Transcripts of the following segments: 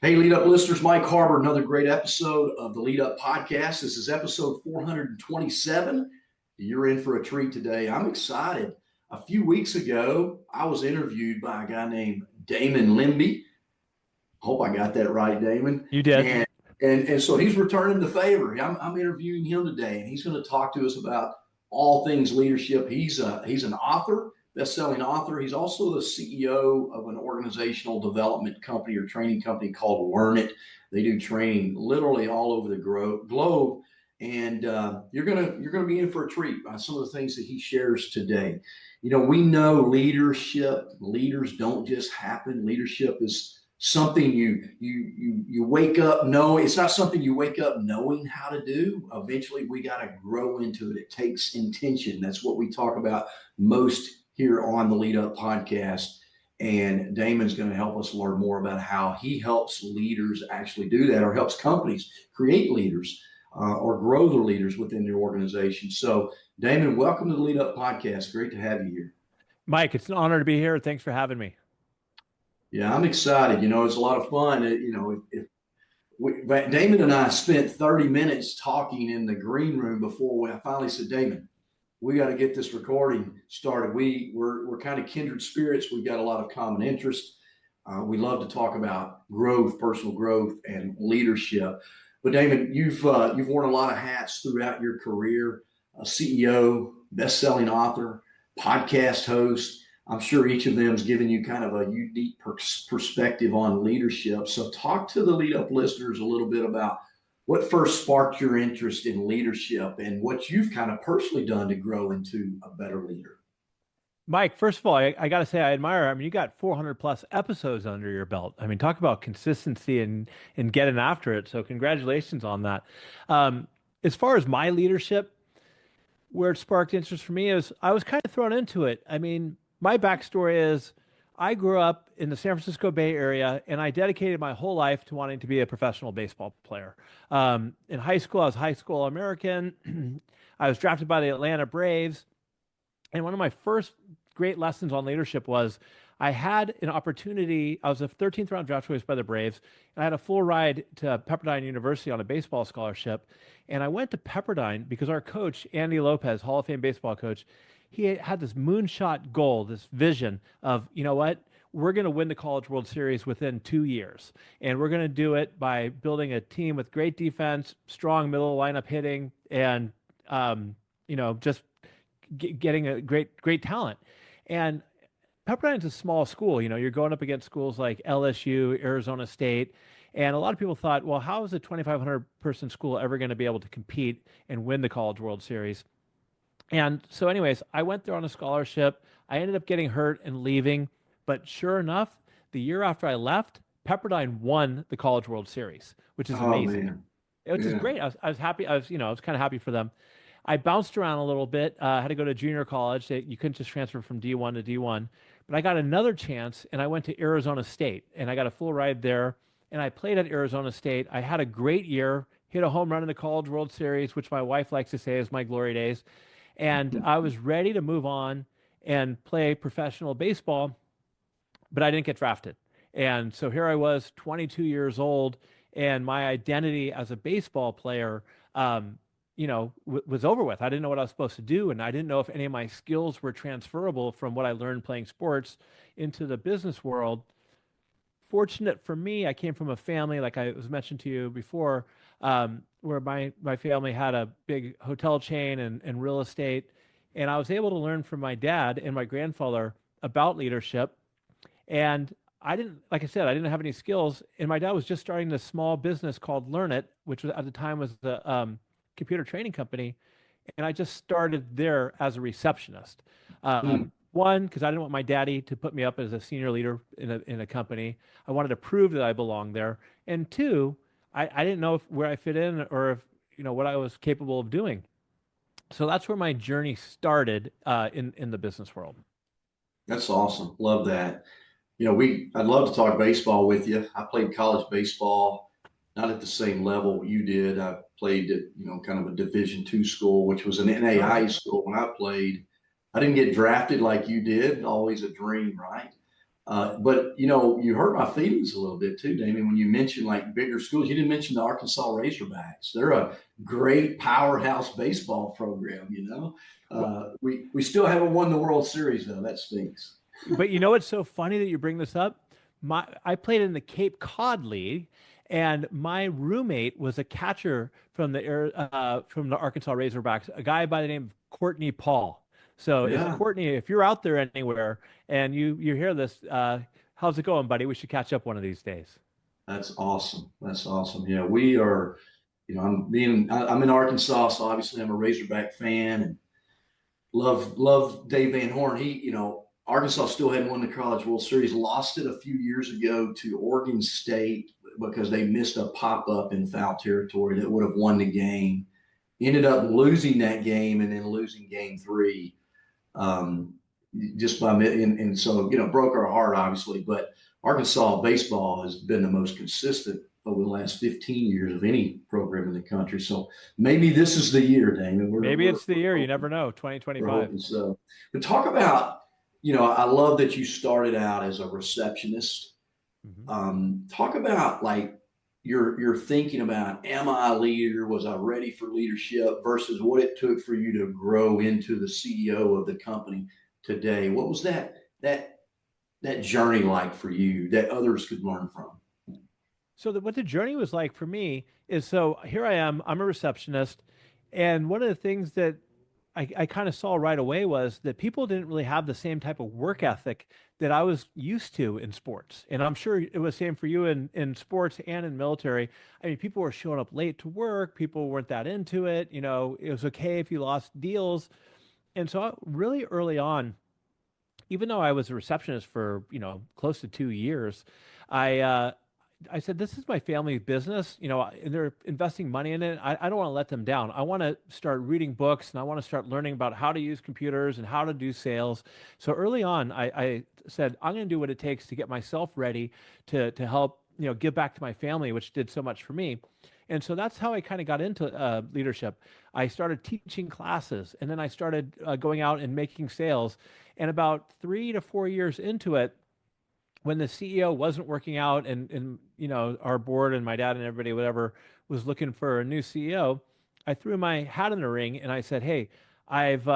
Hey, Lead Up listeners, Mike Harbour, another great episode of the Lead Up podcast. This is episode 427. You're in for a treat today. I'm excited. A few weeks ago, I was interviewed by a guy named Damon Limby. Hope I got that right, Damon. You did. And so he's returning the favor. I'm interviewing him today, and he's going to talk to us about all things leadership. He's an author, best-selling author. He's also the CEO of an organizational development company or training company called Learn It. They do training literally all over the globe, and you're gonna be in for a treat by some of the things that he shares today. You know, we know leadership. Leaders don't just happen. Leadership is something you wake up knowing. It's not something you wake up knowing how to do. Eventually we got to grow into it. It takes intention. That's what we talk about most here on the Lead Up podcast, and Damon's going to help us learn more about how he helps leaders actually do that, or helps companies create leaders or grow their leaders within their organization. So Damon, welcome to the Lead Up podcast. Great to have you here. Mike, it's an honor to be here. Thanks for having me. Yeah, I'm excited. You know, it's a lot of fun. Damon and I spent 30 minutes talking in the green room before I finally said, Damon, we got to get this recording started. We're kind of kindred spirits. We've got a lot of common interests. We love to talk about growth, personal growth, and leadership. But Damon, you've worn a lot of hats throughout your career: a CEO, best-selling author, podcast host. I'm sure each of them has given you kind of a unique perspective on leadership. So talk to the Lead Up listeners a little bit about what first sparked your interest in leadership and what you've kind of personally done to grow into a better leader. Mike, first of all, I got to say I admire. I mean, you got 400 plus episodes under your belt. I mean, talk about consistency and getting after it. So congratulations on that. As far as my leadership, where it sparked interest for me is I was kind of thrown into it. I mean, my backstory is I grew up in the San Francisco Bay Area, and I dedicated my whole life to wanting to be a professional baseball player. In high school, I was a high school American. I was drafted by the Atlanta Braves. And one of my first great lessons on leadership was I had an opportunity. I was a 13th round draft choice by the Braves, and I had a full ride to Pepperdine University on a baseball scholarship. And I went to Pepperdine because our coach, Andy Lopez, Hall of Fame baseball coach, he had this moonshot goal, this vision of, you know what, we're going to win the College World Series within 2 years. And we're going to do it by building a team with great defense, strong middle lineup hitting, and, just getting a great talent. And Pepperdine's a small school. You know, you're going up against schools like LSU, Arizona State. And a lot of people thought, well, how is a 2,500 person school ever going to be able to compete and win the College World Series? And so anyways, I went there on a scholarship. I ended up getting hurt and leaving. But sure enough, the year after I left, Pepperdine won the College World Series, which is Oh amazing. man, Which is yeah. great. I was happy. I was kind of happy for them. I bounced around a little bit. Had to go to junior college. You couldn't just transfer from D1 to D1. But I got another chance, and I went to Arizona State, and I got a full ride there. And I played at Arizona State. I had a great year, hit a home run in the College World Series, which my wife likes to say is my glory days. And I was ready to move on and play professional baseball, but I didn't get drafted. And so here I was, 22 years old, and my identity as a baseball player, was over with. I didn't know what I was supposed to do, and I didn't know if any of my skills were transferable from what I learned playing sports into the business world. Fortunate for me, I came from a family, like I was mentioned to you before, where my family had a big hotel chain and real estate. And I was able to learn from my dad and my grandfather about leadership. And I didn't, like I said, I didn't have any skills. And my dad was just starting this small business called Learn It, which was, at the time was the computer training company. And I just started there as a receptionist. Hmm. One, because I didn't want my daddy to put me up as a senior leader in a company. I wanted to prove that I belonged there. And two, I didn't know where I fit in, or if, what I was capable of doing. So that's where my journey started in the business world. That's awesome. Love that. You know, I'd love to talk baseball with you. I played college baseball, not at the same level you did. I played at, kind of a Division II school, which was an Oh, NAI school when I played. I didn't get drafted like you did, always a dream, right? But you hurt my feelings a little bit too, Damien, when you mentioned like bigger schools. You didn't mention the Arkansas Razorbacks. They're a great powerhouse baseball program. We still haven't won the World Series though. That stinks. But you know what's so funny that you bring this up? I played in the Cape Cod League, and my roommate was a catcher from the Arkansas Razorbacks, a guy by the name of Courtney Paul. So if Yeah, Courtney, if you're out there anywhere and you hear this, how's it going, buddy? We should catch up one of these days. that's awesome. That's awesome. Yeah, we are. I'm in Arkansas, so obviously I'm a Razorback fan and love Dave Van Horn. Arkansas still hadn't won the College World Series, lost it a few years ago to Oregon State because they missed a pop up in foul territory that would have won the game. Ended up losing that game and then losing game three, just by and so broke our heart obviously. But Arkansas baseball has been the most consistent over the last 15 years of any program in the country. So maybe this is the year, Damon. Maybe it's the We're year. You hoping, never know. we're 2025. hoping so. But talk about, I love that you started out as a receptionist. Mhm. Talk about like you're thinking about, am I a leader? Was I ready for leadership versus what it took for you to grow into the CEO of the company today? What was that journey like for you that others could learn from? So what the journey was like for me is, so here I am, I'm a receptionist, and one of the things that I kind of saw right away was that people didn't really have the same type of work ethic that I was used to in sports. And I'm sure it was the same for you in sports and in military. I mean, people were showing up late to work, people weren't that into it. It was okay if you lost deals. And so really early on, even though I was a receptionist for, close to 2 years, I I said, this is my family business, and they're investing money in it. I don't want to let them down. I want to start reading books and I want to start learning about how to use computers and how to do sales. So early on, I said, I'm going to do what it takes to get myself ready to help, give back to my family, which did so much for me. And so that's how I kind of got into leadership. I started teaching classes and then I started going out and making sales. And about 3 to 4 years into it, when the CEO wasn't working out and our board and my dad and everybody whatever was looking for a new CEO, I threw my hat in the ring and I said, "Hey, I've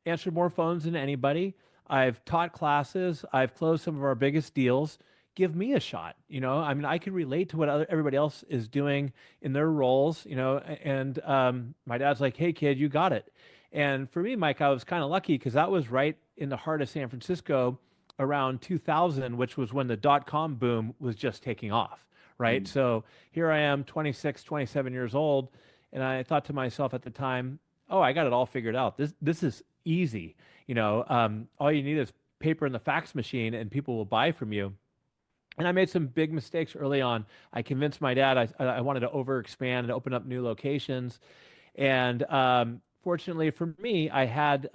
answered more phones than anybody. I've taught classes. I've closed some of our biggest deals. Give me a shot." I mean, I can relate to what everybody else is doing in their roles. And my dad's like, "Hey, kid, you got it." And for me, Mike, I was kind of lucky because that was right in the heart of San Francisco around 2000, which was when the dot-com boom was just taking off, right? Mm. So here I am, 26, 27 years old, and I thought to myself at the time, oh, I got it all figured out. This is easy. All you need is paper and the fax machine, and people will buy from you. And I made some big mistakes early on. I convinced my dad I wanted to overexpand and open up new locations. And fortunately for me, I had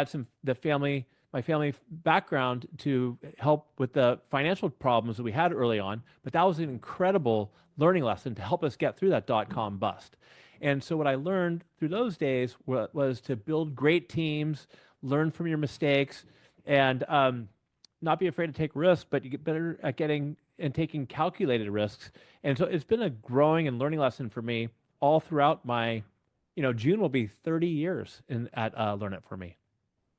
some the family my family background to help with the financial problems that we had early on. But that was an incredible learning lesson to help us get through that dot-com bust. And so what I learned through those days was to build great teams, learn from your mistakes, and not be afraid to take risks, but you get better at getting and taking calculated risks. And so it's been a growing and learning lesson for me all throughout my, June will be 30 years at Learn It For Me.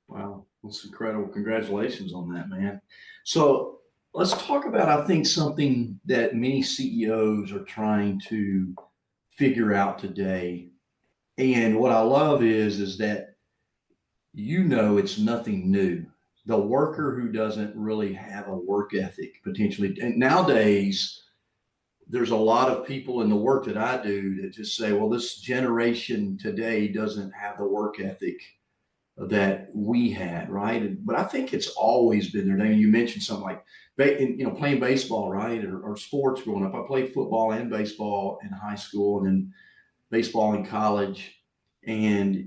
Wow, that's incredible. Congratulations on that, man. So let's talk about, I think, something that many CEOs are trying to figure out today. And what I love is that it's nothing new. The worker who doesn't really have a work ethic potentially, and nowadays there's a lot of people in the work that I do that just say, well, this generation today doesn't have the work ethic that we had, right? But I think it's always been there. Now, you mentioned something like, playing baseball, right, or sports growing up. I played football and baseball in high school, and then baseball in college. And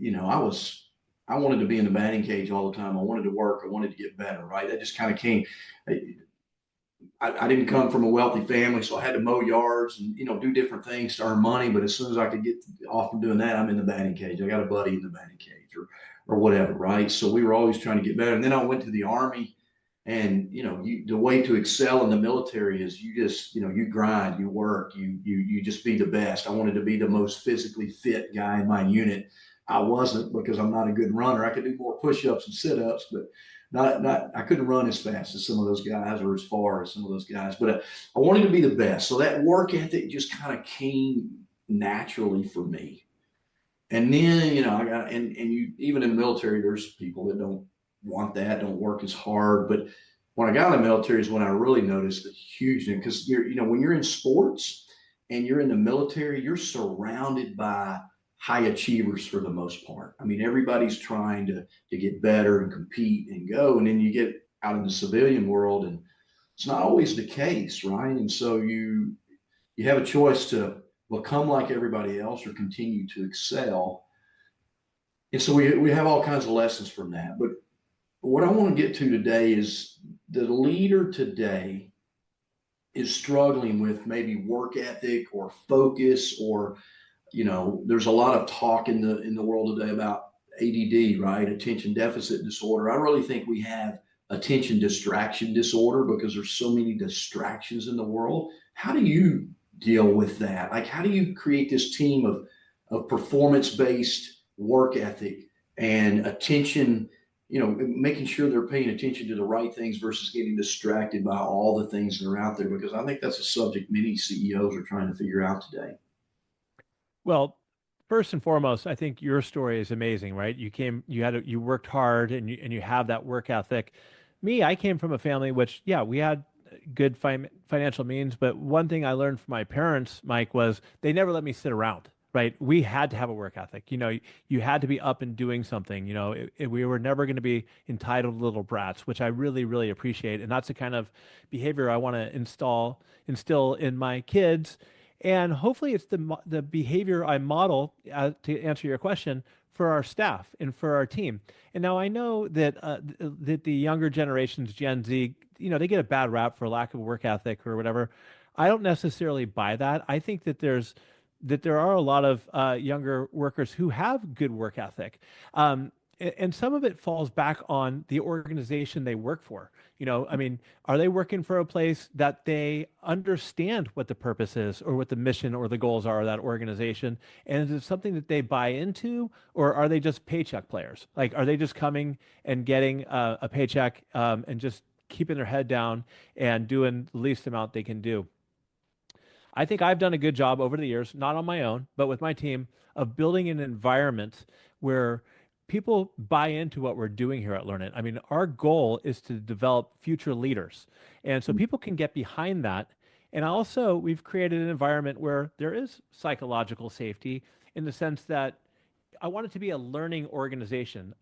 I wanted to be in the batting cage all the time. I wanted to work. I wanted to get better, right? That just kind of came. I didn't come from a wealthy family, so I had to mow yards and do different things to earn money. But as soon as I could get off from doing that, I'm in the batting cage. I got a buddy in the batting cage or whatever, right? So we were always trying to get better. And then I went to the Army And the way to excel in the military is you just you grind, you work, you just be the best. I wanted to be the most physically fit guy in my unit. I wasn't, because I'm not a good runner. I could do more push-ups and sit-ups, but not I couldn't run as fast as some of those guys, or as far as some of those guys. But I wanted to be the best. So that work ethic just kind of came naturally for me. And then, I got, and you, even in the military, there's people that don't want that, don't work as hard. But when I got in the military is when I really noticed the huge thing. Because when you're in sports and you're in the military, you're surrounded by high achievers for the most part. I mean, everybody's trying to get better and compete and go. And then you get out in the civilian world, and it's not always the case, right? And so you have a choice to become like everybody else or continue to excel. And so we have all kinds of lessons from that. But what I want to get to today is the leader today is struggling with maybe work ethic or focus, or there's a lot of talk in the world today about ADD, right? Attention deficit disorder. I really think we have attention distraction disorder because there's so many distractions in the world. How do you deal with that? Like, how do you create this team of performance-based work ethic and attention, making sure they're paying attention to the right things versus getting distracted by all the things that are out there? Because I think that's a subject many CEOs are trying to figure out today. Well, first and foremost, I think your story is amazing, right? You worked hard, and you have that work ethic. Me, I came from a family which, yeah, we had good financial means, but one thing I learned from my parents, Mike, was they never let me sit around, right? We had to have a work ethic. You had to be up and doing something. We were never going to be entitled little brats, which I really, really appreciate. And that's the kind of behavior I want to instill in my kids. And hopefully it's the behavior I model, to answer your question, for our staff and for our team. And now I know that the younger generations, Gen Z, they get a bad rap for lack of work ethic or whatever. I don't necessarily buy that. I think that there are a lot of younger workers who have good work ethic. And some of it falls back on the organization they work for. I mean, are they working for a place that they understand what the purpose is, or what the mission or the goals are of that organization? And is it something that they buy into, or are they just paycheck players? Like, are they just coming and getting a paycheck, and just keeping their head down and doing the least amount they can do? I think I've done a good job over the years, not on my own, but with my team, of building an environment where people buy into what we're doing here at Learn It. I mean, our goal is to develop future leaders. And so people can get behind that. And also, we've created an environment where there is psychological safety, in the sense that I want it to be a learning organization.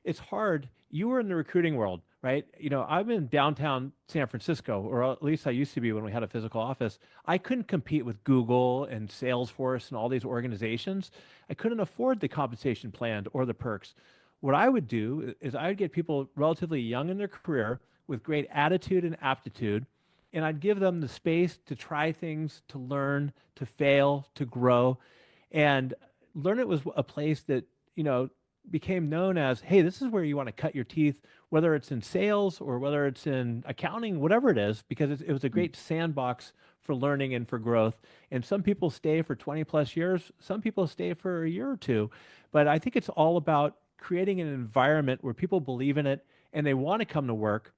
It's hard. You were in the recruiting world, right? I'm in downtown San Francisco, or at least I used to be when we had a physical office. I couldn't compete with Google and Salesforce and all these organizations. I couldn't afford the compensation plan or the perks. What I would do is I would get people relatively young in their career with great attitude and aptitude, and I'd give them the space to try things, to learn, to fail, to grow. And Learn It was a place that, became known as, hey, this is where you want to cut your teeth, whether it's in sales or whether it's in accounting, whatever it is, because it was a great sandbox for learning and for growth. And some people stay for 20 plus years, some people stay for a year or two. But I think it's all about creating an environment where people believe in it and they want to come to work.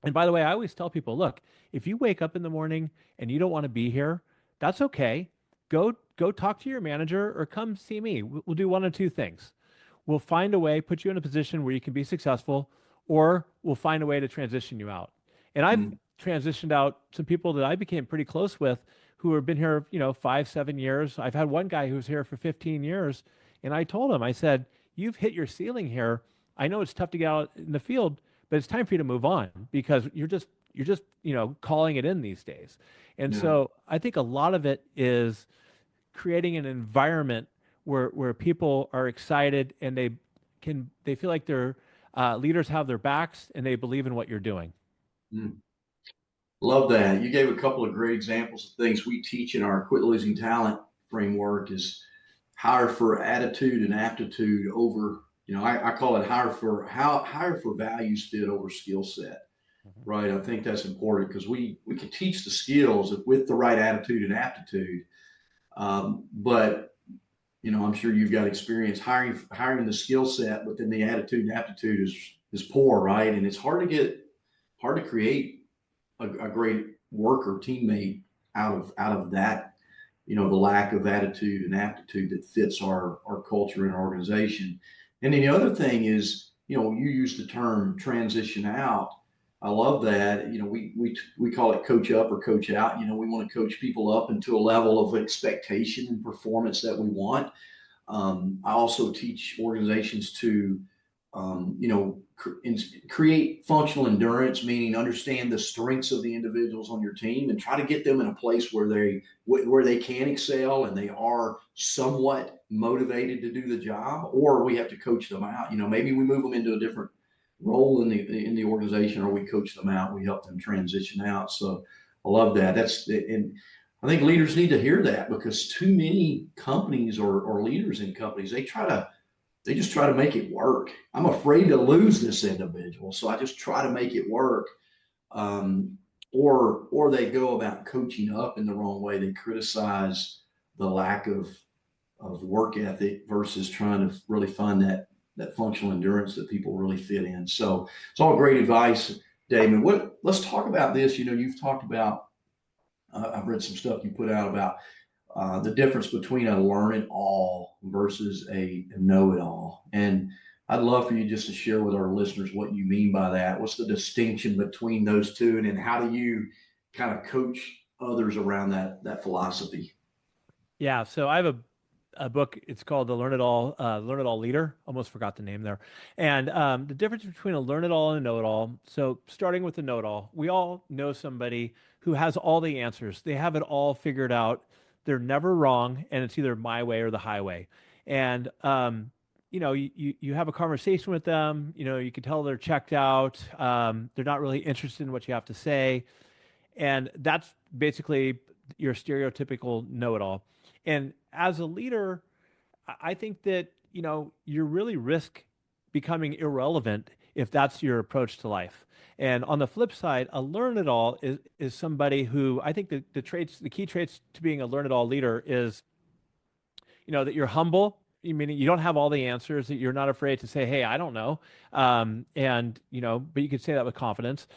And by the way, I always tell people, look, if you wake up in the morning and you don't want to be here, that's okay. Go talk to your manager, or come see me. We'll do one of two things. We'll find a way, put you in a position where you can be successful, or we'll find a way to transition you out. And I've transitioned out some people that I became pretty close with, who have been here, 5, 7 years. I've had one guy who's here for 15 years. And I told him, I said, you've hit your ceiling here. I know it's tough to get out in the field, but it's time for you to move on, because you're just calling it in these days. And Yeah. so I think a lot of it is creating an environment where people are excited, and they feel like their leaders have their backs, and they believe in what you're doing. Mm. Love that. You gave a couple of great examples of things we teach in our Quit Losing Talent framework. Is hire for attitude and aptitude over, I call it hire for values fit over skill set. Mhm. right? I think that's important because we can teach the skills with the right attitude and aptitude. But I'm sure you've got experience hiring the skill set, but then the attitude and aptitude is poor, right? And it's hard to create a great worker teammate out of that, the lack of attitude and aptitude that fits our culture and organization. And then the other thing is, you use the term transition out. I love that. We call it coach up or coach out. We want to coach people up into a level of expectation and performance that we want. I also teach organizations to, create functional endurance, meaning understand the strengths of the individuals on your team and try to get them in a place where they can excel and they are somewhat motivated to do the job. Or we have to coach them out. Maybe we move them into a different role in the organization, or we coach them out. We help them transition out. So I love that. And I think leaders need to hear that, because too many companies or leaders in companies, they just try to make it work. I'm afraid to lose this individual, so I just try to make it work. Um, or they go about coaching up in the wrong way. They criticize the lack of work ethic versus trying to really find that functional endurance that people really fit in. So it's all great advice, Damon. Let's talk about this. You've talked about, I've read some stuff you put out about the difference between a learn it all versus a know it all. And I'd love for you just to share with our listeners what you mean by that. What's the distinction between those two? And then how do you kind of coach others around that philosophy? Yeah, so I have a book. It's called the Learn It All Leader. Almost forgot the name there. And the difference between a learn it all and a know it all. So starting with the know it all, we all know somebody who has all the answers. They have it all figured out. They're never wrong, and it's either my way or the highway. And you have a conversation with them. You can tell they're checked out. They're not really interested in what you have to say, and that's basically your stereotypical know-it-all. And as a leader, I think that, you really risk becoming irrelevant if that's your approach to life. And on the flip side, a learn-it-all is somebody who, I think the key traits to being a learn-it-all leader is, that you're humble. You mean you don't have all the answers, that you're not afraid to say, "Hey, I don't know," and but you can say that with confidence.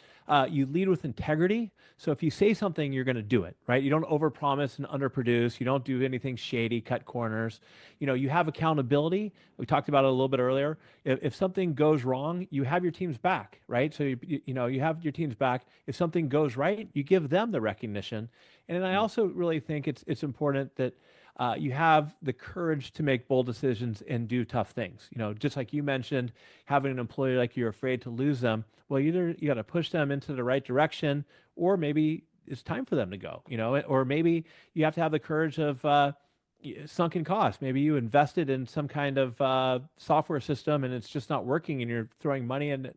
You lead with integrity. So if you say something, you're going to do it, right? You don't overpromise and underproduce. You don't do anything shady, cut corners. You have accountability. We talked about it a little bit earlier. If something goes wrong, you have your team's back, right? So you have your team's back. If something goes right, you give them the recognition. And then I also really think it's important that you have the courage to make bold decisions and do tough things. Just like you mentioned, having an employee like you're afraid to lose them. Well, either you got to push them into the right direction, or maybe it's time for them to go. Or maybe you have to have the courage of sunken costs. Maybe you invested in some kind of software system and it's just not working, and you're throwing money in.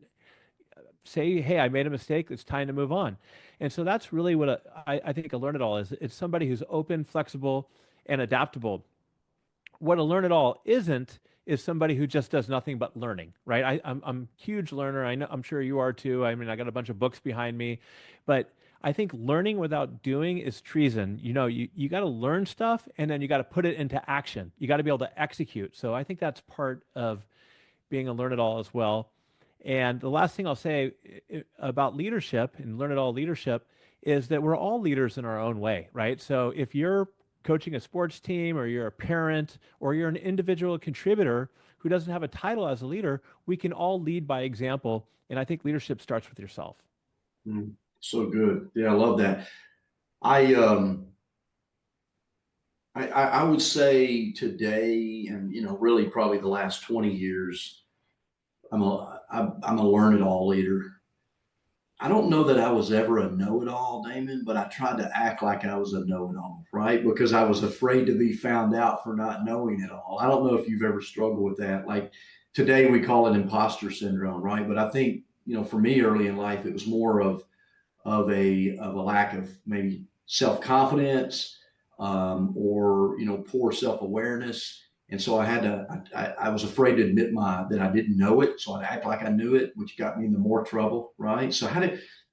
Say, hey, I made a mistake. It's time to move on. And so that's really what I think a learn it all is. It's somebody who's open, flexible, and adaptable. What a learn it all isn't is somebody who just does nothing but learning, right? I'm a huge learner. I know, I'm sure you are too. I mean, I got a bunch of books behind me, but I think learning without doing is treason. You got to learn stuff and then you got to put it into action. You got to be able to execute. So I think that's part of being a learn it all as well. And the last thing I'll say about leadership and learn it all leadership is that we're all leaders in our own way, right? So if you're coaching a sports team, or you're a parent, or you're an individual contributor who doesn't have a title as a leader, we can all lead by example. And I think leadership starts with yourself. So good. Yeah, I love that. I um I would say today, and really probably the last 20 years, I'm a learn it all leader. I don't know that I was ever a know it all, Damon, but I tried to act like I was a know it all, right? Because I was afraid to be found out for not knowing it all. I don't know if you've ever struggled with that. Like today, we call it imposter syndrome, right? But I think, for me early in life, it was more of a lack of maybe self confidence, or poor self awareness. And so I was afraid to admit that I didn't know it. So I'd act like I knew it, which got me into more trouble, right? So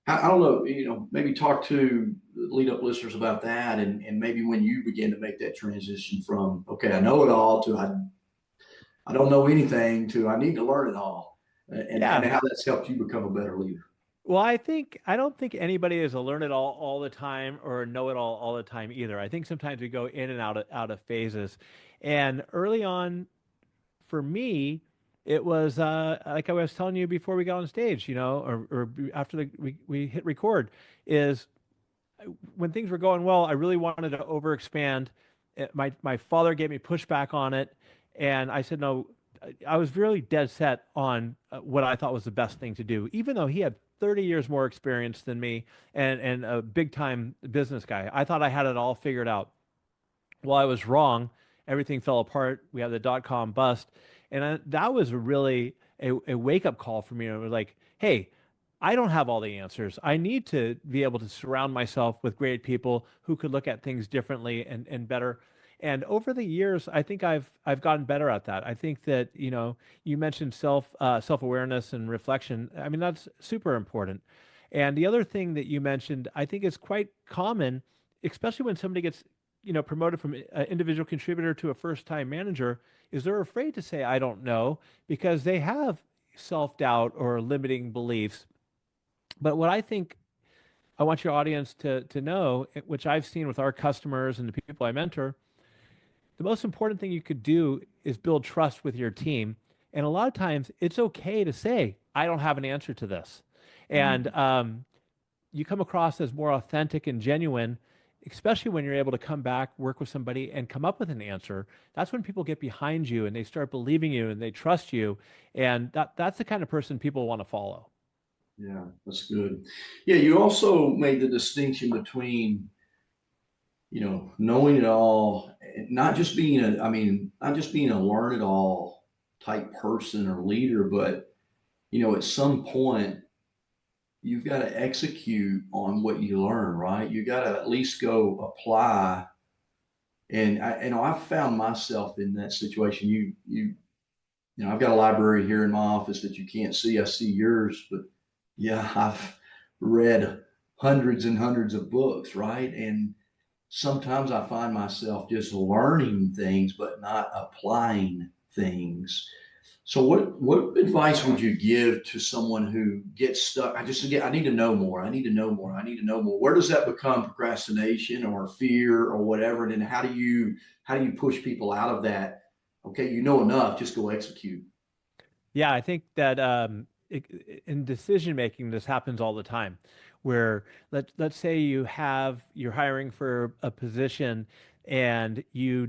I don't know, maybe talk to lead up listeners about that, and maybe when you begin to make that transition from, okay, I know it all to I don't know anything to I need to learn it all, and Yeah. how that's helped you become a better leader. Well, I don't think anybody is a learn it all the time or a know it all the time either. I think sometimes we go in and out of phases. And early on for me, it was like I was telling you before we got on stage, or after we hit record, is when things were going well, I really wanted to overexpand. My father gave me pushback on it, and I said no. I was really dead set on what I thought was the best thing to do, even though he had 30 years more experience than me and a big time business guy. I thought I had it all figured out. Well, I was wrong. Everything fell apart. We had the dot-com bust, and that was really a wake-up call for me. It was like, hey, I don't have all the answers. I need to be able to surround myself with great people who could look at things differently and better. And over the years, I think I've gotten better at that. I think that, you mentioned self-awareness and reflection. I mean, that's super important. And the other thing that you mentioned, I think is quite common, especially when somebody gets promoted from an individual contributor to a first-time manager, is they're afraid to say, I don't know, because they have self-doubt or limiting beliefs. But what I think I want your audience to know, which I've seen with our customers and the people I mentor, the most important thing you could do is build trust with your team. And a lot of times it's okay to say, I don't have an answer to this. And Mm. you come across as more authentic and genuine, especially when you're able to come back, work with somebody, and come up with an answer. That's when people get behind you and they start believing you and they trust you. And that's the kind of person people want to follow. Yeah, that's good. Yeah, you also made the distinction between, knowing it all, not just being not just being a learn it all type person or leader, but, at some point, you've got to execute on what you learn, right? You got to at least go apply. And I've found myself in that situation. I've got a library here in my office that you can't see. I see yours, but yeah, I've read hundreds and hundreds of books, right? And sometimes I find myself just learning things, but not applying things. So what advice would you give to someone who gets stuck? I need to know more. I need to know more. I need to know more. Where does that become procrastination or fear or whatever? And then how do you push people out of that? Okay, you know enough, just go execute. Yeah, I think that in decision making, this happens all the time. Where let's say you're hiring for a position and you're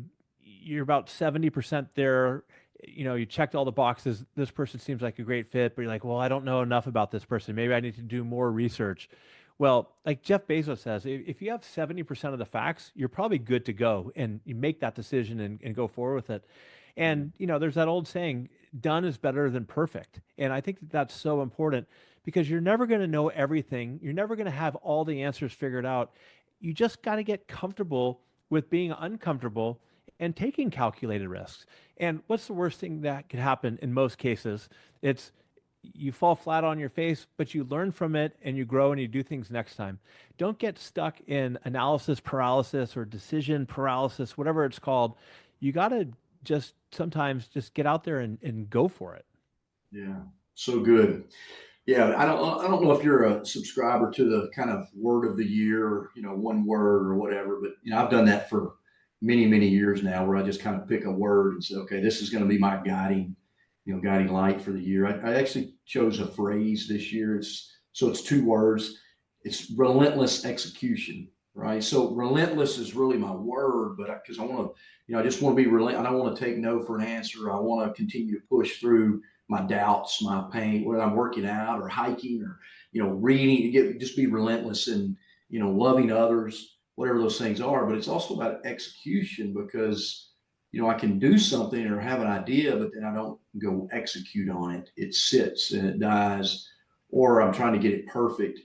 about 70% there. You checked all the boxes. This person seems like a great fit, but you're like, well, I don't know enough about this person. Maybe I need to do more research. Well, like Jeff Bezos says, if you have 70% of the facts, you're probably good to go and you make that decision and go forward with it. And, there's that old saying, done is better than perfect. And I think that that's so important because you're never going to know everything. You're never going to have all the answers figured out. You just got to get comfortable with being uncomfortable and taking calculated risks. And what's the worst thing that could happen in most cases? It's you fall flat on your face, but you learn from it and you grow and you do things next time. Don't get stuck in analysis paralysis or decision paralysis, whatever it's called. You got to just sometimes just get out there and go for it. Yeah, so good. Yeah, I don't know if you're a subscriber to the kind of word of the year, or, one word or whatever, but I've done that for many, many years now where I just kind of pick a word and say, okay, this is going to be my guiding light for the year. I actually chose a phrase this year. It's two words. It's relentless execution, right? So relentless is really my word, but because I want to, I just want to be relentless. I don't want to take no for an answer. I want to continue to push through my doubts, my pain, whether I'm working out or hiking or, reading, just be relentless and, loving others, whatever those things are. But it's also about execution because, I can do something or have an idea, but then I don't go execute on it. It sits and it dies, or I'm trying to get it perfect.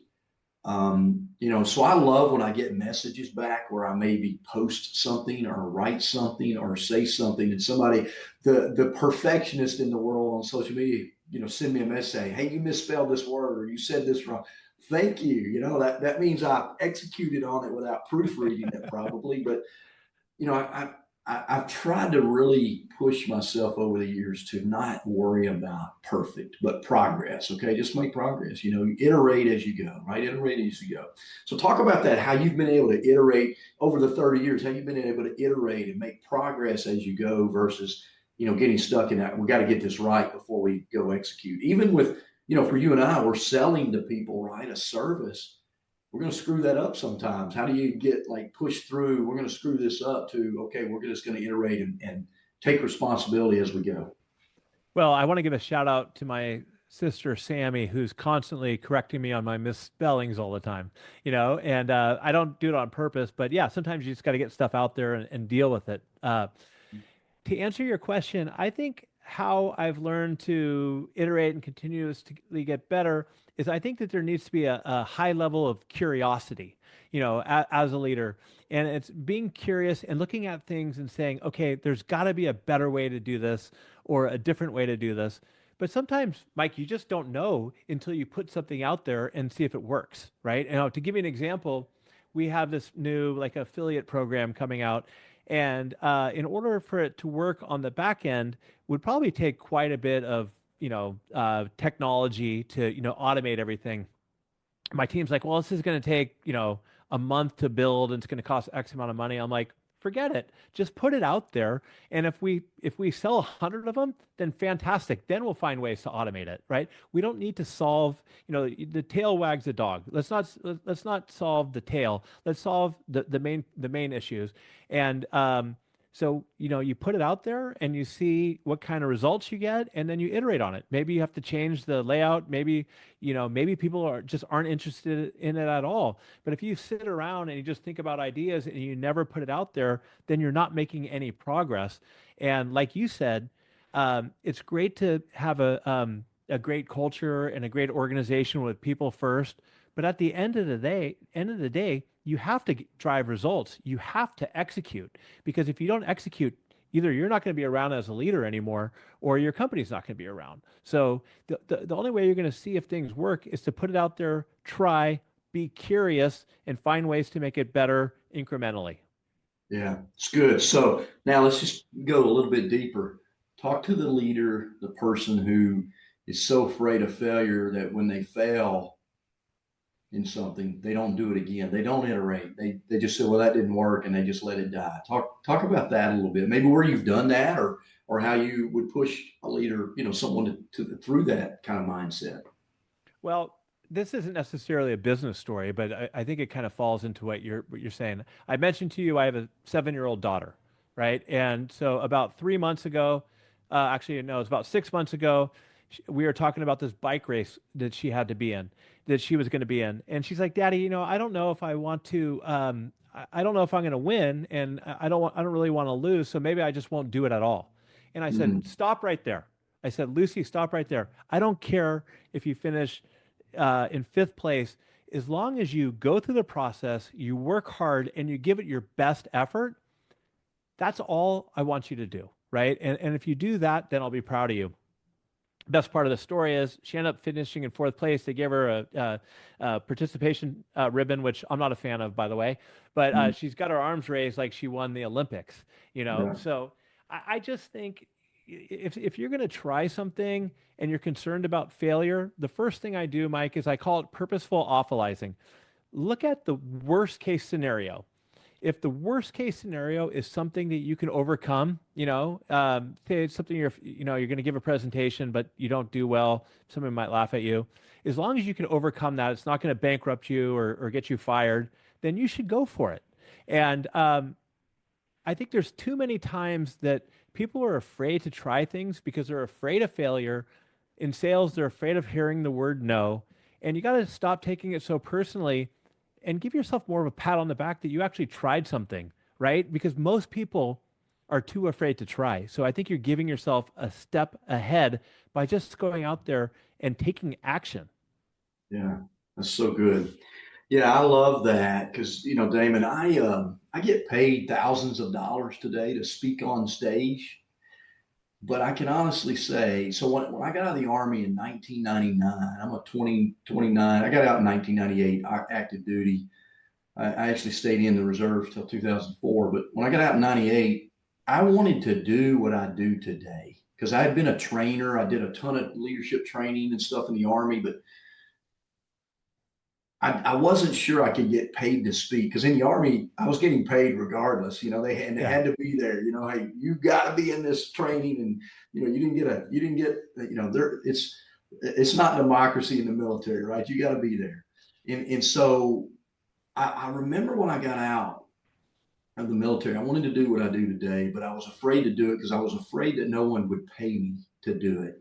So I love when I get messages back where I maybe post something or write something or say something, and somebody, the perfectionist in the world on social media, send me a message saying, "Hey, you misspelled this word or you said this wrong." Thank you. That means I executed on it without proofreading it probably, but I've tried to really push myself over the years to not worry about perfect, but progress. Okay, just make progress. You iterate as you go, right? Iterate as you go. So talk about that. How you've been able to iterate over the 30 years. How you've been able to iterate and make progress as you go versus getting stuck in that. We got to get this right before we go execute. Even with for you and I, we're selling to people, right? A service, we're going to screw that up sometimes. How do you get like pushed through? We're going to screw this up to, okay, we're just going to iterate and take responsibility as we go. Well, I want to give a shout out to my sister Sammy, who's constantly correcting me on my misspellings all the time, and I don't do it on purpose, but yeah, sometimes you just got to get stuff out there and deal with it. To answer your question, I think how I've learned to iterate and continuously get better is I think that there needs to be a high level of curiosity, as a leader. And it's being curious and looking at things and saying, okay, there's got to be a better way to do this or a different way to do this. But sometimes, Mike, you just don't know until you put something out there and see if it works, right? And to give you an example, we have this new like affiliate program coming out, and in order for it to work on the back end, would probably take quite a bit of technology to automate everything. My team's like, well, this is going to take a month to build, and it's going to cost X amount of money. I'm like, forget it. Just put it out there, and if we sell 100 of them, then fantastic. Then we'll find ways to automate it, right? We don't need to solve, the tail wags the dog. Let's not solve the tail. Let's solve the main issues. And so, you put it out there and you see what kind of results you get, and then you iterate on it. Maybe you have to change the layout. Maybe people aren't interested in it at all. But if you sit around and you just think about ideas and you never put it out there, then you're not making any progress. And like you said, it's great to have a great culture and a great organization with people first. But at the end of the day, you have to drive results. You have to execute, because if you don't execute, either you're not going to be around as a leader anymore, or your company's not going to be around. So the only way you're going to see if things work is to put it out there, try, be curious, and find ways to make it better incrementally. Yeah, it's good. So now let's just go a little bit deeper. Talk to the leader, the person who is so afraid of failure that when they fail in something, they don't do it again. They don't iterate. They just say, well, that didn't work, and they just let it die. Talk about that a little bit. Maybe where you've done that, or how you would push a leader, someone to through that kind of mindset. Well, this isn't necessarily a business story, but I think it kind of falls into what you're saying. I mentioned to you I have a 7-year-old daughter, right? And so about 3 months ago, actually no, it was about 6 months ago, we were talking about this bike race that she had to be in, that she was going to be in, and she's like, "Daddy, I don't know if I want to. I don't know if I'm going to win, and I don't really want to lose, so maybe I just won't do it at all." And I said, Mm, "Stop right there." I said, "Lucy, stop right there. I don't care if you finish in fifth place, as long as you go through the process, you work hard, and you give it your best effort. That's all I want you to do, right? And if you do that, then I'll be proud of you." Best part of the story is she ended up finishing in fourth place. They gave her a participation ribbon, which I'm not a fan of, by the way. But mm, she's got her arms raised like she won the Olympics, yeah, So I just think if you're going to try something and you're concerned about failure, the first thing I do, Mike, is I call it purposeful awfulizing. Look at the worst case scenario. If the worst case scenario is something that you can overcome, say it's something you're going to give a presentation, but you don't do well, someone might laugh at you. As long as you can overcome that, it's not going to bankrupt you or get you fired, then you should go for it. And I think there's too many times that people are afraid to try things because they're afraid of failure. In sales, they're afraid of hearing the word no. And you got to stop taking it so personally and give yourself more of a pat on the back that you actually tried something, right? Because most people are too afraid to try. So I think you're giving yourself a step ahead by just going out there and taking action. yeah, that's so good. Yeah, I love that because Damon, I get paid thousands of dollars today to speak on stage. but I can honestly say, so when I got out of the Army in 1999, I'm a 29. I got out in 1998, active duty. I actually stayed in the reserves till 2004. But when I got out in 98, I wanted to do what I do today because I had been a trainer. I did a ton of leadership training and stuff in the Army, but I wasn't sure I could get paid to speak because in the Army, I was getting paid regardless. They Yeah. had to be there. Hey, you got to be in this training, and you didn't get, there. It's not democracy in the military, right? You got to be there, and so I remember when I got out of the military, I wanted to do what I do today, but I was afraid to do it because I was afraid that no one would pay me to do it.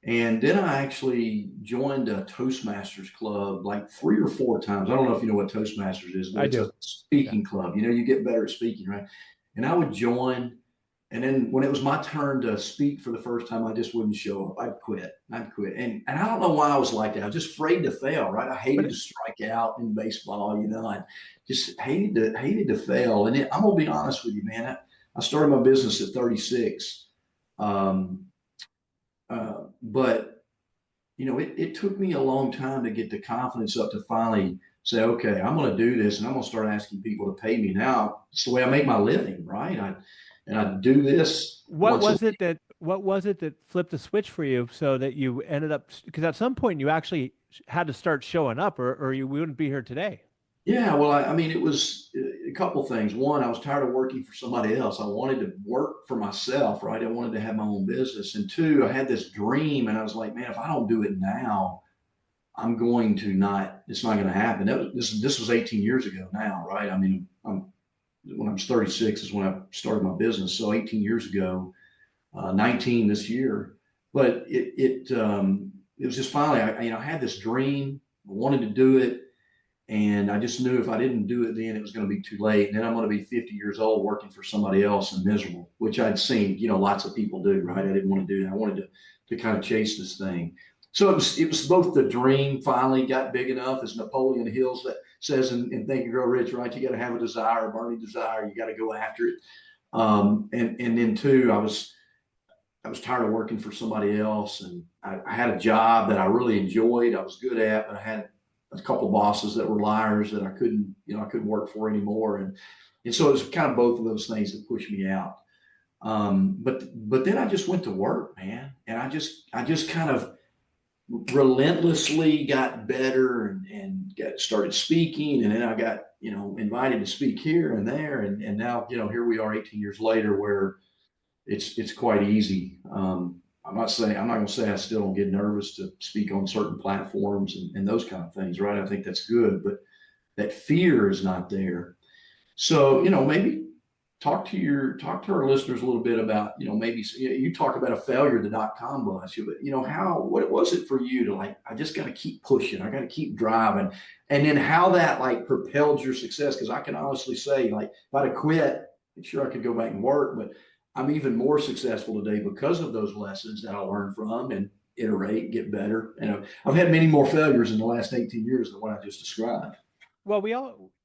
And then I actually joined a Toastmasters club like 3 or 4 times. I don't know if you know what Toastmasters is, but I it's do. a Yeah. speaking club. You get better at speaking, right? And I would join. And then when it was my turn to speak for the first time, I just wouldn't show up. I'd quit. I'd quit. And I don't know why I was like that. I was just afraid to fail, right? I hated But to strike out in baseball. I just hated to fail. And I'm gonna be honest with you, man. I started my business at 36. Um, but it took me a long time to get the confidence up to finally say, okay, I'm going to do this, and I'm going to start asking people to pay me. Now it's the way I make my living, right? I do this what once a was week. it that flipped the switch for you so that you ended up, because at some point you actually had to start showing up, or you wouldn't be here today. Yeah, well, I mean, it was a couple things. One, I was tired of working for somebody else. I wanted to work for myself, right? I wanted to have my own business. And two, I had this dream, and I was like, man, if I don't do it now, I'm going to not. It's not going to happen. This was 18 years ago now, right? I mean, when I was 36 is when I started my business. So 18 years ago, 19 this year. But it was just finally, I had this dream. I wanted to do it. And I just knew if I didn't do it then, it was going to be too late. And then I'm going to be 50 years old working for somebody else and miserable, which I'd seen, lots of people do, right? I didn't want to do that. I wanted to kind of chase this thing. So it was both the dream finally got big enough, as Napoleon Hills that says in Think and Grow Rich, right? You got to have a desire, a burning desire. You got to go after it. And then two, I was tired of working for somebody else, and I had a job that I really enjoyed. I was good at, but I had a couple of bosses that were liars that I couldn't work for anymore, and so it was kind of both of those things that pushed me out. But then I just went to work, man, and I just kind of relentlessly got better and started speaking, and then I got invited to speak here and there, and now here we are 18 years later where it's quite easy. I'm not going to say I still don't get nervous to speak on certain platforms and those kind of things, right? I think that's good, but that fear is not there. So maybe talk to our listeners a little bit about maybe you talk about a failure, the .com bust, but what was it for you to like? I just got to keep pushing. I got to keep driving, and then how that like propelled your success. Because I can honestly say, like, if I'd have quit, sure I could go back and work, but I'm even more successful today because of those lessons that I learned from and iterate, get better. And I've had many more failures in the last 18 years than what I just described. Well,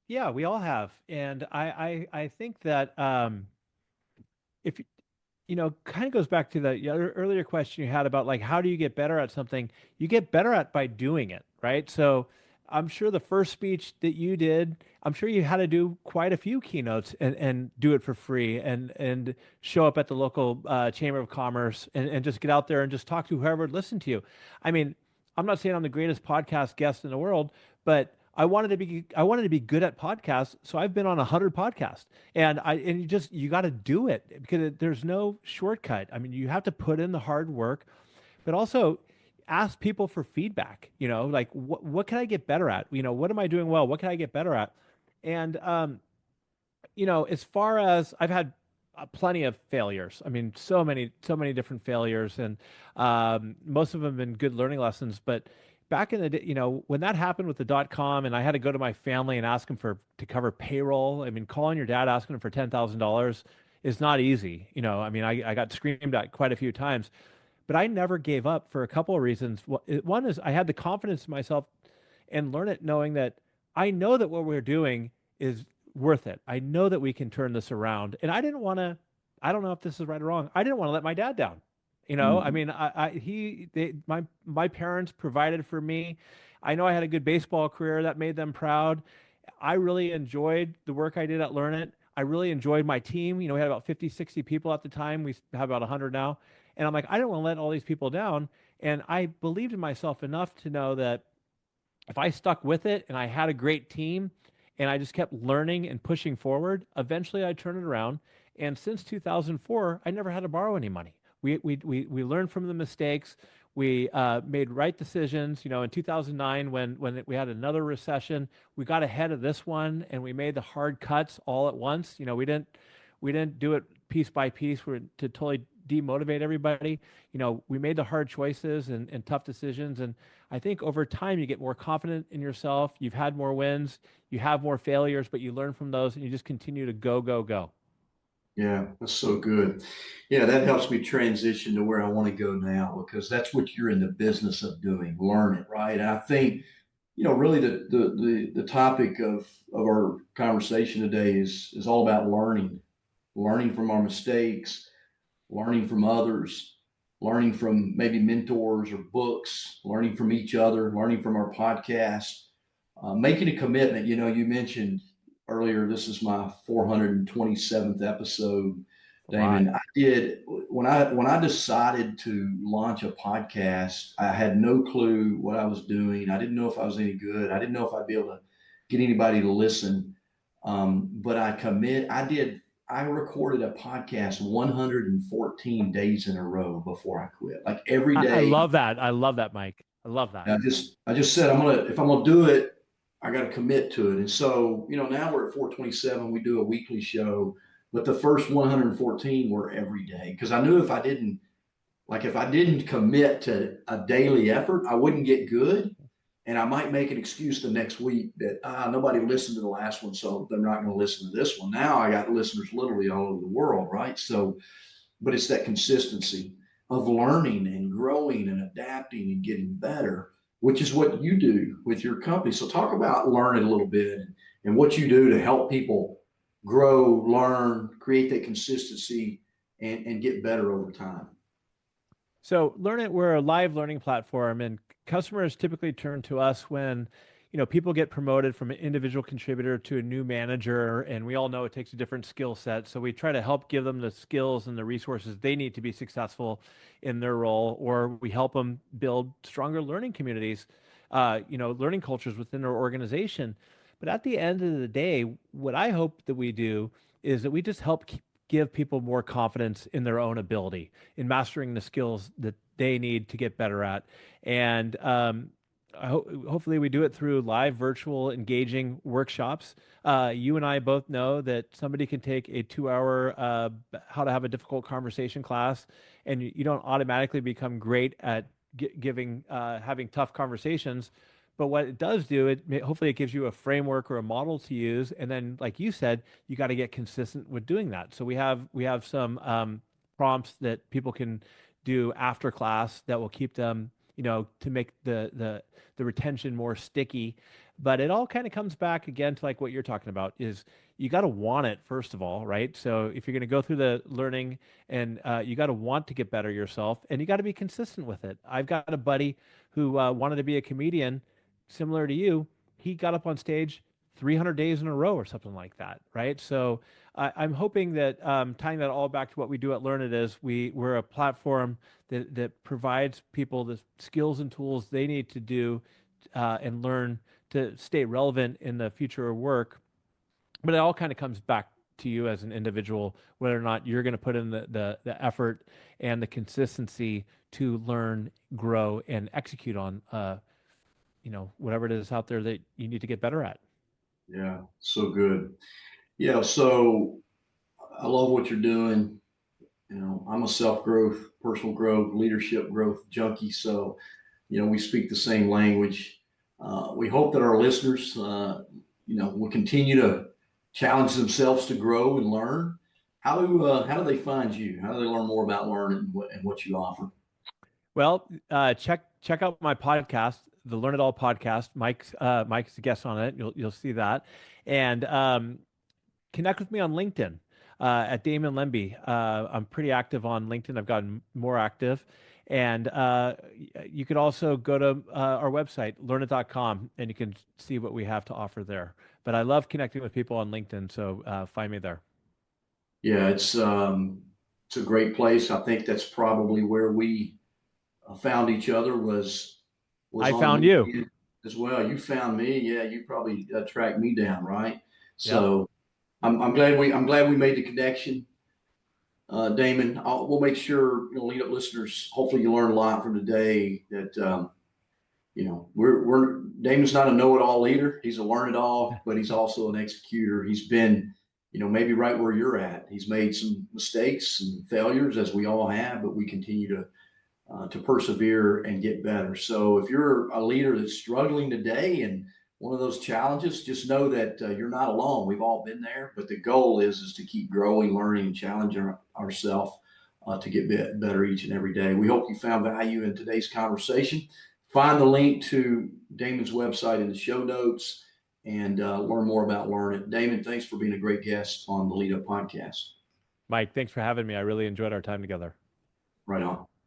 yeah, we all have, and I think that if kind of goes back to the earlier question you had about like how do you get better at something? You get better at by doing it, right? So I'm sure the first speech that you did, I'm sure you had to do quite a few keynotes and do it for free and show up at the local Chamber of Commerce and just get out there and just talk to whoever would listen to you. I mean, I'm not saying I'm the greatest podcast guest in the world, but I wanted to be good at podcasts, so I've been on 100 podcasts, and you got to do it because there's no shortcut. I mean, you have to put in the hard work, but also ask people for feedback. Like what can I get better at? What am I doing well? What can I get better at? And as far as I've had plenty of failures. I mean, so many different failures, and most of them have been good learning lessons. But back in the day, when that happened with the .com, and I had to go to my family and ask them to cover payroll. I mean, calling your dad asking him for $10,000 is not easy. I mean, I got screamed at quite a few times, but I never gave up for a couple of reasons. One is I had the confidence in myself and learn it knowing that I know that what we're doing is worth it. I know that we can turn this around. And I didn't want to I don't know if this is right or wrong. I didn't want to let my dad down. I Mhm. mean, my parents provided for me. I know I had a good baseball career that made them proud. I really enjoyed the work I did at Learn It. I really enjoyed my team. We had about 50, 60 people at the time. We have about 100 now. And I'm like, I didn't want to let all these people down. And I believed in myself enough to know that if I stuck with it and I had a great team and I just kept learning and pushing forward, eventually I'd turn it around. And since 2004, I never had to borrow any money. We learned from the mistakes. We made right decisions. In 2009, when we had another recession, we got ahead of this one and we made the hard cuts all at once. We didn't do it piece by piece to totally demotivate everybody. We made the hard choices and tough decisions. And I think over time you get more confident in yourself. You've had more wins, you have more failures, but you learn from those and you just continue to go, go, go. Yeah, that's so good. Yeah, that helps me transition to where I want to go now because that's what you're in the business of doing, learn it, right? And I think, really the topic of our conversation today is all about learning, learning from our mistakes, learning from others, learning from maybe mentors or books, learning from each other, learning from our podcast, making a commitment. You mentioned earlier, this is my 427th episode, A lot. Damon. I did when I decided to launch a podcast, I had no clue what I was doing. I didn't know if I was any good. I didn't know if I'd be able to get anybody to listen. But I recorded a podcast 114 days in a row before I quit. Like every I day, love that. I love that, Mike. I love that. I just said if I'm gonna do it, I got to commit to it. And so, now we're at 427. We do a weekly show, but the first 114 were every day because I knew if I didn't commit to a daily effort, I wouldn't get good. And I might make an excuse the next week that nobody listened to the last one, so they're not going to listen to this one. Now I got listeners literally all over the world, right? So, but it's that consistency of learning and growing and adapting and getting better, which is what you do with your company. So, talk about learning a little bit and what you do to help people grow, learn, create that consistency, and get better over time. So Learn It, we're a live learning platform, and customers typically turn to us when, people get promoted from an individual contributor to a new manager, and we all know it takes a different skill set. So we try to help give them the skills and the resources they need to be successful in their role, or we help them build stronger learning communities, learning cultures within their organization. But at the end of the day, what I hope that we do is that we just help give people more confidence in their own ability, in mastering the skills that they need to get better at. And hopefully, we do it through live, virtual, engaging workshops. You and I both know that somebody can take a 2 hour how to have a difficult conversation class, and you don't automatically become great at having tough conversations. But what it does do, hopefully it gives you a framework or a model to use, and then, like you said, you got to get consistent with doing that. So we have some prompts that people can do after class that will keep them, to make the retention more sticky. But it all kind of comes back again to like what you're talking about is you got to want it first of all, right? So if you're going to go through the learning and you got to want to get better yourself and you got to be consistent with it. I've got a buddy who wanted to be a comedian similar to you. He got up on stage 300 days in a row or something like that, right? So I'm hoping that tying that all back to what we do at Learn It is we're a platform that provides people the skills and tools they need to do and learn to stay relevant in the future of work. But it all kind of comes back to you as an individual, whether or not you're going to put in the effort and the consistency to learn, grow, and execute on whatever it is out there that you need to get better at. Yeah, so good. Yeah, so I love what you're doing. I'm a self growth, personal growth, leadership growth junkie. So, we speak the same language. We hope that our listeners, will continue to challenge themselves to grow and learn. How do they find you? How do they learn more about learning and what you offer? Well, check out my podcast, the Learn It All podcast. Mike's a guest on it. You'll see that, and connect with me on LinkedIn. at Damon Lemby. I'm pretty active on LinkedIn. I've gotten more active. And you could also go to our website, learnit.com, and you can see what we have to offer there. But I love connecting with people on LinkedIn, so find me there. Yeah, it's a great place. I think that's probably where we found each other was I on found you. LinkedIn as well. You found me. Yeah, you probably tracked me down, right? Yep. So I'm glad we made the connection. Damon, we'll make sure, lead up listeners. Hopefully, you learned a lot from today. That we're Damon's not a know-it-all leader. He's a learn-it-all, but he's also an executor. He's been, maybe right where you're at. He's made some mistakes and failures, as we all have, but we continue to persevere and get better. So if you're a leader that's struggling today and one of those challenges, just know that you're not alone. We've all been there, but the goal is to keep growing, learning, and challenging ourselves to get better each and every day. We hope you found value in today's conversation. Find the link to Damon's website in the show notes and learn more about Learn It. Damon, thanks for being a great guest on the Lead Up Podcast. Mike, thanks for having me. I really enjoyed our time together. Right on.